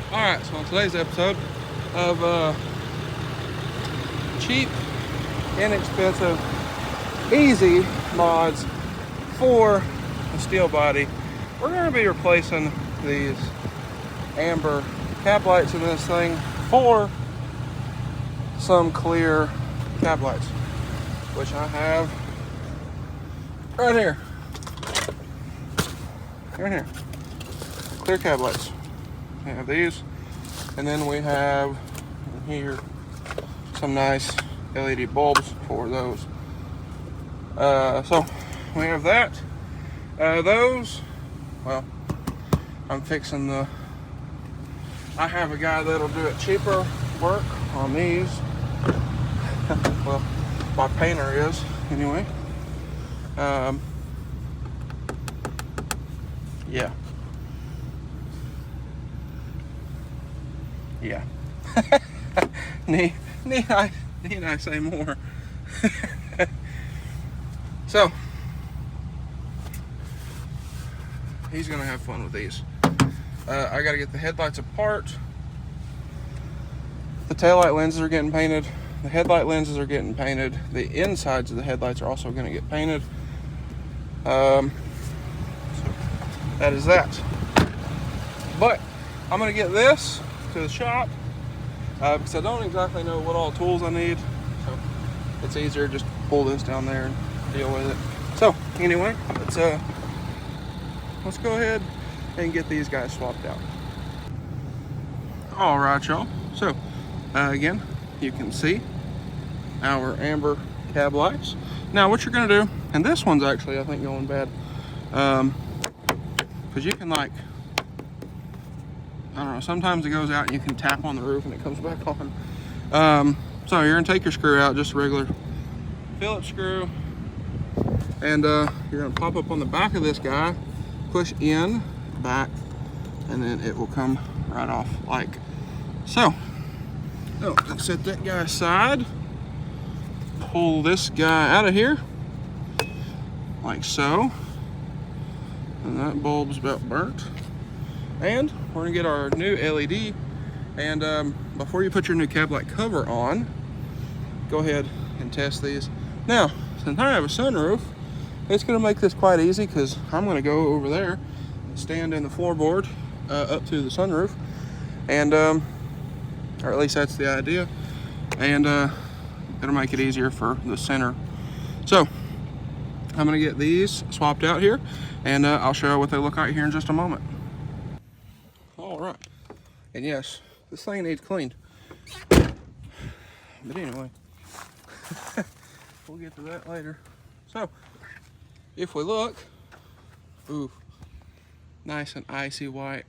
Alright, so on today's episode of cheap, inexpensive, easy mods for a steel body, we're going to be replacing these amber cap lights in this thing for some clear cap lights, which I have right here. Right here. Clear cap lights. We have these, and then we have here some nice LED bulbs for those. So we have that. Those, well, I'm fixing I have a guy that'll do it cheaper work on these. Well, my painter is, anyway. Yeah. Yeah. need I say more? So he's gonna have fun with these. I gotta get the headlights apart. The taillight lenses are getting painted. The headlight lenses are getting painted. The insides of the headlights are also gonna get painted. So that is that. But I'm gonna get this to the shop because I don't exactly know what all tools I need, so it's easier just to pull this down there and deal with it. So anyway, let's go ahead and get these guys swapped out. All right, y'all. So again, you can see our amber cab lights. Now what you're gonna do, and this one's actually I think going bad, because you can, like, I don't know, sometimes it goes out and you can tap on the roof and it comes back on. So you're gonna take your screw out, just a regular Phillips screw, and you're gonna pop up on the back of this guy, push in, back, and then it will come right off like so. So let's set that guy aside, pull this guy out of here like so, and that bulb's about burnt. And we're gonna get our new LED, and before you put your new cab light cover on, go ahead and test these. Now, since I have a sunroof, it's gonna make this quite easy because I'm gonna go over there, stand in the floorboard up to the sunroof, and or at least that's the idea, and it'll make it easier for the center. So I'm gonna get these swapped out here, and I'll show you what they look like here in just a moment. All right, and yes, this thing needs cleaned, but anyway, we'll get to that later. So if we look, ooh, nice and icy white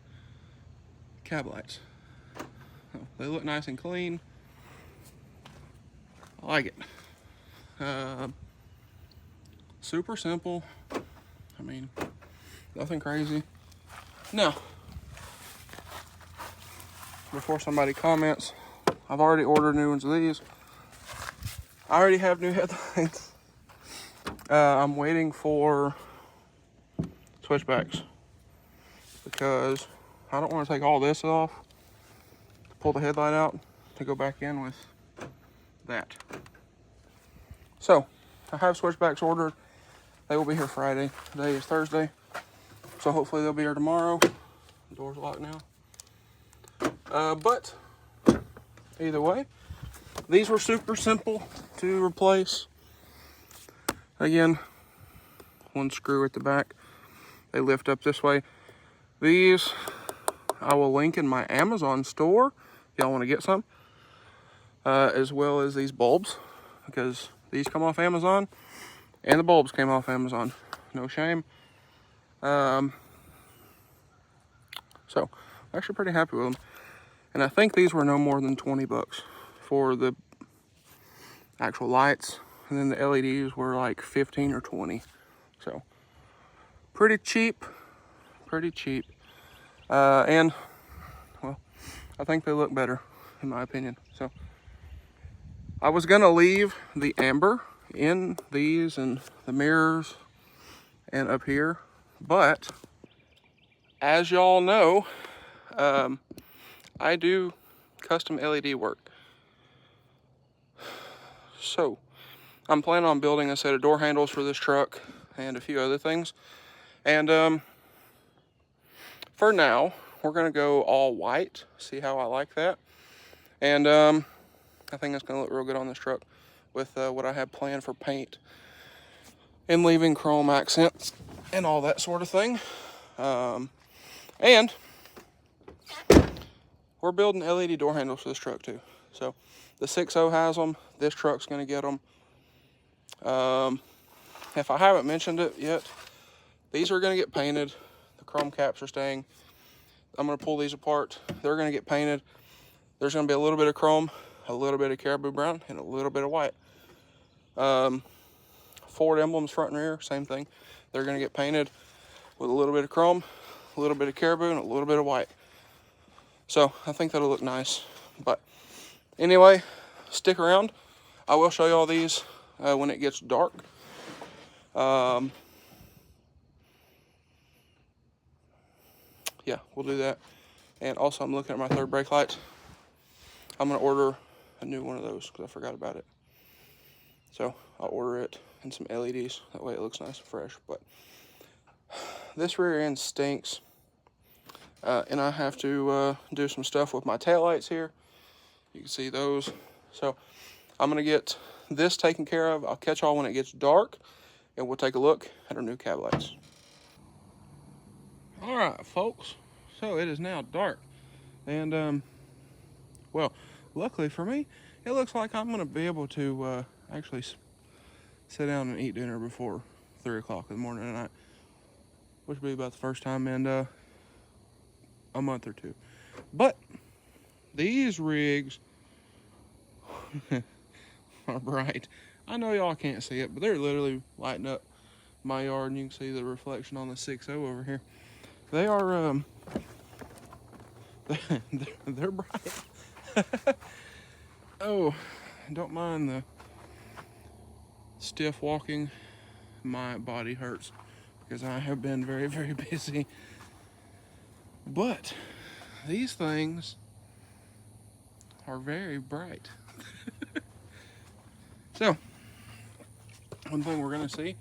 cab lights. They look nice and clean. I like it. Super simple. I mean, nothing crazy. Now, before somebody comments, I've already ordered new ones of these. I already have new headlights. I'm waiting for switchbacks because I don't want to take all this off to pull the headlight out to go back in with that. So I have switchbacks ordered. They will be here Friday. Today is Thursday, so hopefully they'll be here tomorrow. The door's locked now. But either way, these were super simple to replace. Again, one screw at the back. They lift up this way. These I will link in my Amazon store if y'all want to get some, as well as these bulbs, because these come off Amazon and the bulbs came off Amazon. No shame. So I'm actually pretty happy with them. And I think these were no more than 20 bucks for the actual lights. And then the LEDs were like 15 or 20. So pretty cheap, pretty cheap. And well, I think they look better in my opinion. So I was gonna leave the amber in these and the mirrors and up here, but as y'all know, I do custom LED work. So, I'm planning on building a set of door handles for this truck and a few other things. And for now, we're gonna go all white, see how I like that. And I think it's gonna look real good on this truck with what I have planned for paint and leaving chrome accents and all that sort of thing. And we're building LED door handles for this truck too. So the 6.0 has them. This truck's gonna get them. If I haven't mentioned it yet, these are gonna get painted. The chrome caps are staying. I'm gonna pull these apart. They're gonna get painted. There's gonna be a little bit of chrome, a little bit of caribou brown, and a little bit of white. Ford emblems front and rear, same thing. They're gonna get painted with a little bit of chrome, a little bit of caribou, and a little bit of white. So I think that'll look nice. But anyway, stick around. I will show you all these when it gets dark. Yeah, we'll do that. And also, I'm looking at my third brake light. I'm gonna order a new one of those because I forgot about it. So I'll order it and some LEDs. That way it looks nice and fresh. But this rear end stinks. And I have to do some stuff with my taillights here. You can see those. So I'm gonna get this taken care of. I'll catch y'all when it gets dark, and we'll take a look at our new cab lights. All right, folks. So it is now dark, and well, luckily for me, it looks like I'm gonna be able to actually sit down and eat dinner before 3 o'clock in the morning tonight, which will be about the first time in a month or two. But these rigs are bright. I know y'all can't see it, but they're literally lighting up my yard, and you can see the reflection on the 6.0 over here. They are they're bright. Oh, don't mind the stiff walking. My body hurts because I have been very, very busy. But these things are very bright. So, one thing we're gonna see,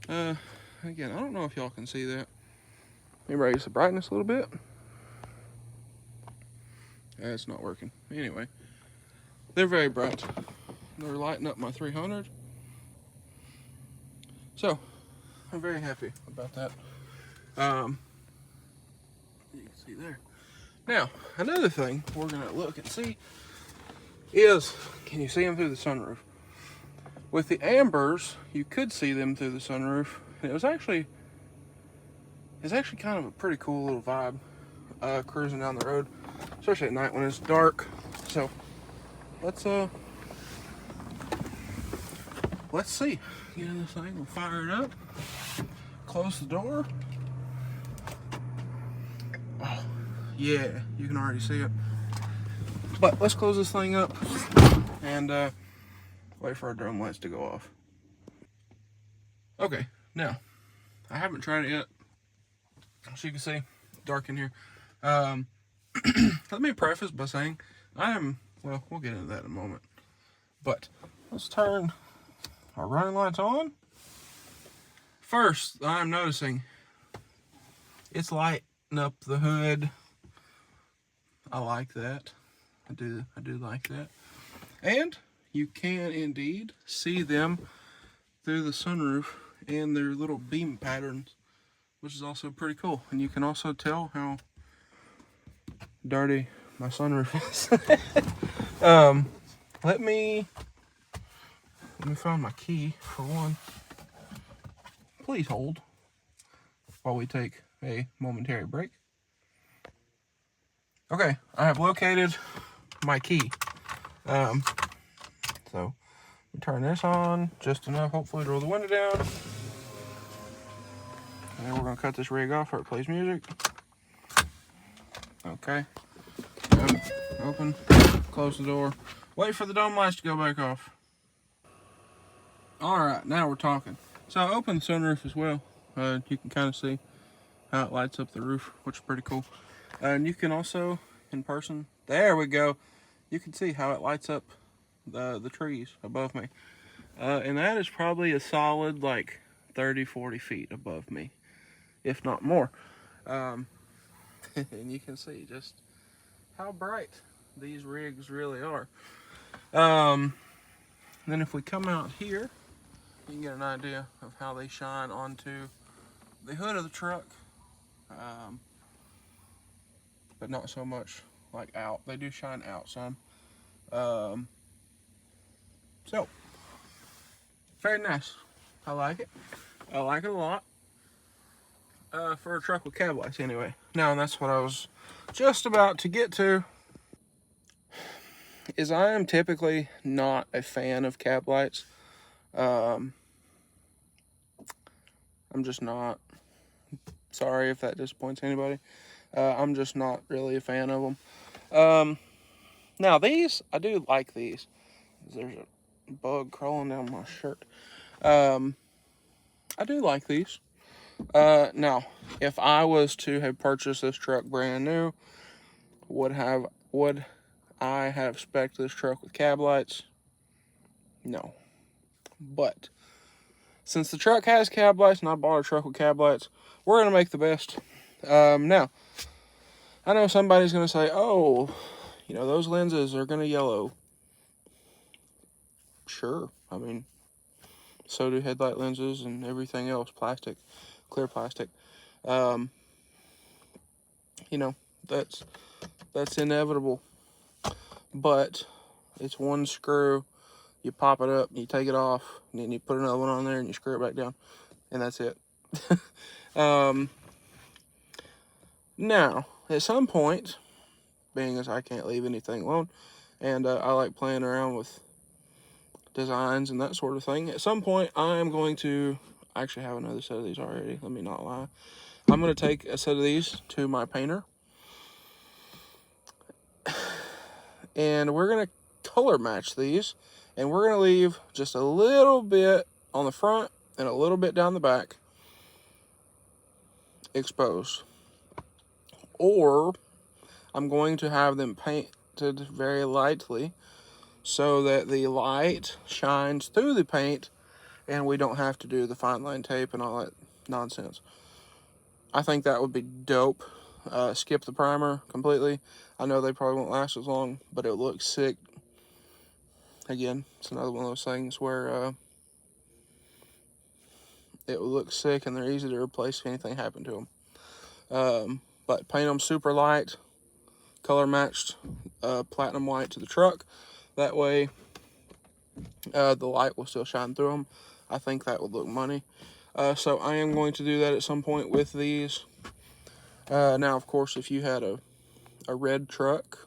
again, I don't know if y'all can see that. Let me raise the brightness a little bit. It's not working. Anyway, they're very bright. They're lighting up my 300. So, I'm very happy about that. You can see there. Now, another thing we're gonna look and see is, can you see them through the sunroof? With the ambers, you could see them through the sunroof. And it's actually kind of a pretty cool little vibe, cruising down the road, especially at night when it's dark. So let's see. Get in this thing, we'll fire it up, close the door. Oh, yeah, you can already see it. But let's close this thing up and wait for our drum lights to go off. Okay, now, I haven't tried it yet. As you can see, dark in here. Let me preface by saying, well, we'll get into that in a moment. But, let's turn our running lights on. First, I'm noticing it's lighting up the hood. I like that. I do like that. And you can indeed see them through the sunroof and their little beam patterns, which is also pretty cool. And you can also tell how dirty my sunroof is. Let me find my key for one. Please hold while we take a momentary break. Okay, I have located my key. So we turn this on just enough, hopefully, to roll the window down. And then we're gonna cut this rig off where it plays music. Okay. Open, close the door. Wait for the dome lights to go back off. All right, now we're talking. So I opened the sunroof as well. You can kind of see how it lights up the roof, which is pretty cool. And you can also, in person. There we go. You can see how it lights up the trees above me. And that is probably a solid like 30, 40 feet above me, if not more. And you can see just how bright these rigs really are. Then if we come out here, you can get an idea of how they shine onto the hood of the truck. But not so much like out. They do shine out some. So, very nice. I like it. I like it a lot. For a truck with cab lights anyway. Now, and that's what I was just about to get to, is I am typically not a fan of cab lights. I'm just not. Sorry if that disappoints anybody. I'm just not really a fan of them. Now these, I do like these. There's a bug crawling down my shirt. I do like these. Now, if I was to have purchased this truck brand new, would I have spec'd this truck with cab lights? No. But since the truck has cab lights and I bought a truck with cab lights, we're going to make the best. Now, I know somebody's going to say, oh, you know, those lenses are going to yellow. Sure. I mean, so do headlight lenses and everything else, plastic, clear plastic. You know, that's inevitable. But it's one screw. You pop it up, you take it off, and then you put another one on there and you screw it back down. And that's it. Now, at some point, being as I can't leave anything alone, and I like playing around with designs and that sort of thing, at some point I am going to, I actually have another set of these already, let me not lie. I'm going to take a set of these to my painter, and we're going to color match these, and we're going to leave just a little bit on the front and a little bit down the back exposed. Or I'm going to have them painted very lightly so that the light shines through the paint and we don't have to do the fine line tape and all that nonsense. I think that would be dope. Skip the primer completely. I know they probably won't last as long, but it looks sick. Again, it's another one of those things where it will look sick and they're easy to replace if anything happened to them. But paint them super light, color matched platinum white to the truck. That way the light will still shine through them. I think that would look money. So I am going to do that at some point with these. Now, of course, if you had a red truck,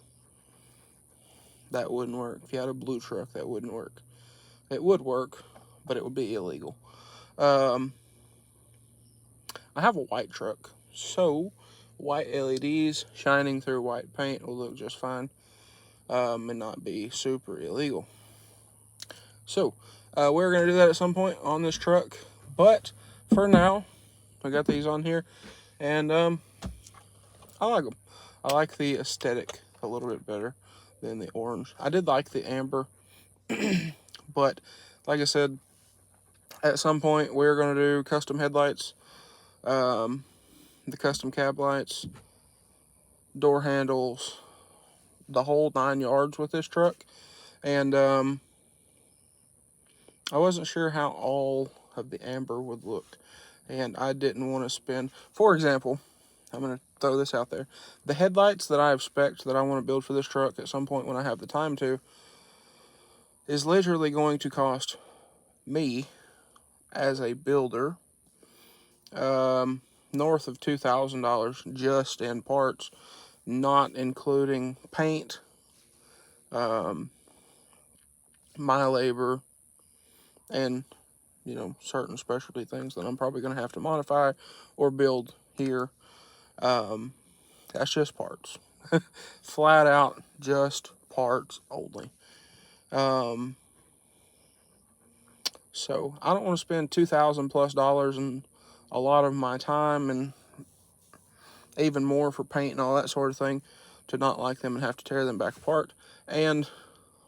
that wouldn't work. If you had a blue truck, that wouldn't work. It would work, but it would be illegal. I have a white truck, so white LEDs shining through white paint will look just fine, and not be super illegal. So, we're going to do that at some point on this truck, but for now, I got these on here, and I like them. I like the aesthetic a little bit better than the orange. I did like the amber, but like I said, at some point we're going to do custom headlights, the custom cab lights, door handles, the whole 9 yards with this truck. And I wasn't sure how all of the amber would look, and I didn't want to spend, for example, I'm going to throw this out there. The headlights that I have spec'd that I want to build for this truck at some point when I have the time to is literally going to cost me as a builder north of $2,000 just in parts, not including paint, my labor, and certain specialty things that I'm probably going to have to modify or build here. That's just parts. Flat out just parts only. So I don't want to spend $2,000+ and a lot of my time and even more for paint and all that sort of thing. to not like them and have to tear them back apart. And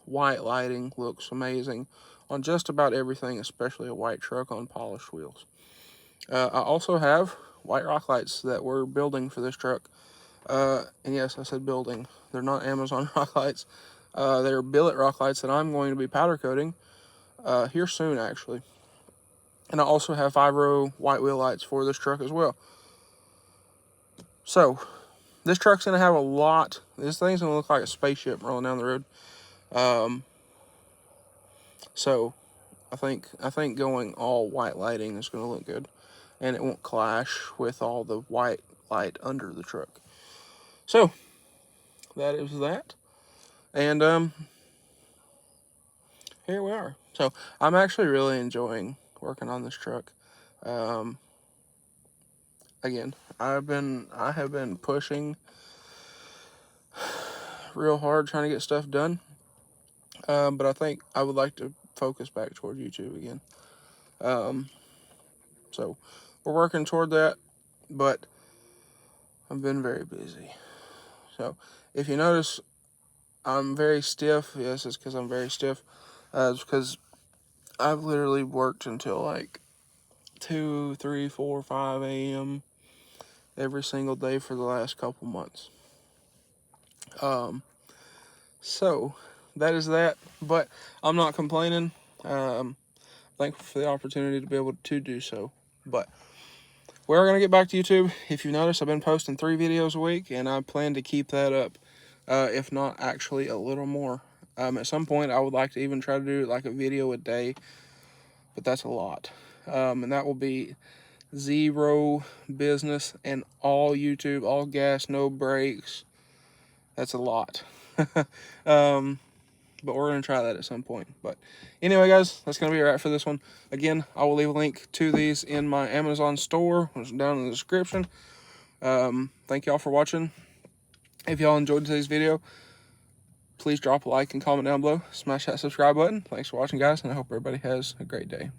white lighting looks amazing on just about everything, especially a white truck on polished wheels. I also have white rock lights that we're building for this truck. And yes, I said building. They're not Amazon rock lights. They're billet rock lights that I'm going to be powder coating here soon, actually. And I also have 5-row white wheel lights for this truck as well. So, this truck's going to have a lot. This thing's going to look like a spaceship rolling down the road. So, I think going all white lighting is going to look good. And it won't clash with all the white light under the truck. So, that is that. And, here we are. So, I'm actually really enjoying working on this truck. Again, I have been pushing real hard trying to get stuff done. But I think I would like to focus back toward YouTube again. So, we're working toward that, but I've been very busy. So, if you notice, I'm very stiff. Yes, it's because I'm very stiff. It's because I've literally worked until like 2, 3, 4, 5 a.m. every single day for the last couple months. So, that is that. But I'm not complaining. Thankful for the opportunity to be able to do so. But we're going to get back to YouTube. If you notice, I've been posting 3 videos a week, and I plan to keep that up. If not, actually, a little more. At some point, I would like to even try to do like a video a day, but that's a lot. And that will be 0 business and all YouTube, all gas, no brakes. That's a lot. But we're going to try that at some point. But anyway, guys, that's going to be a wrap for this one. Again, I will leave a link to these in my Amazon store, which is down in the description. Thank y'all for watching. If y'all enjoyed today's video, please drop a like and comment down below. Smash that subscribe button. Thanks for watching, guys, and I hope everybody has a great day.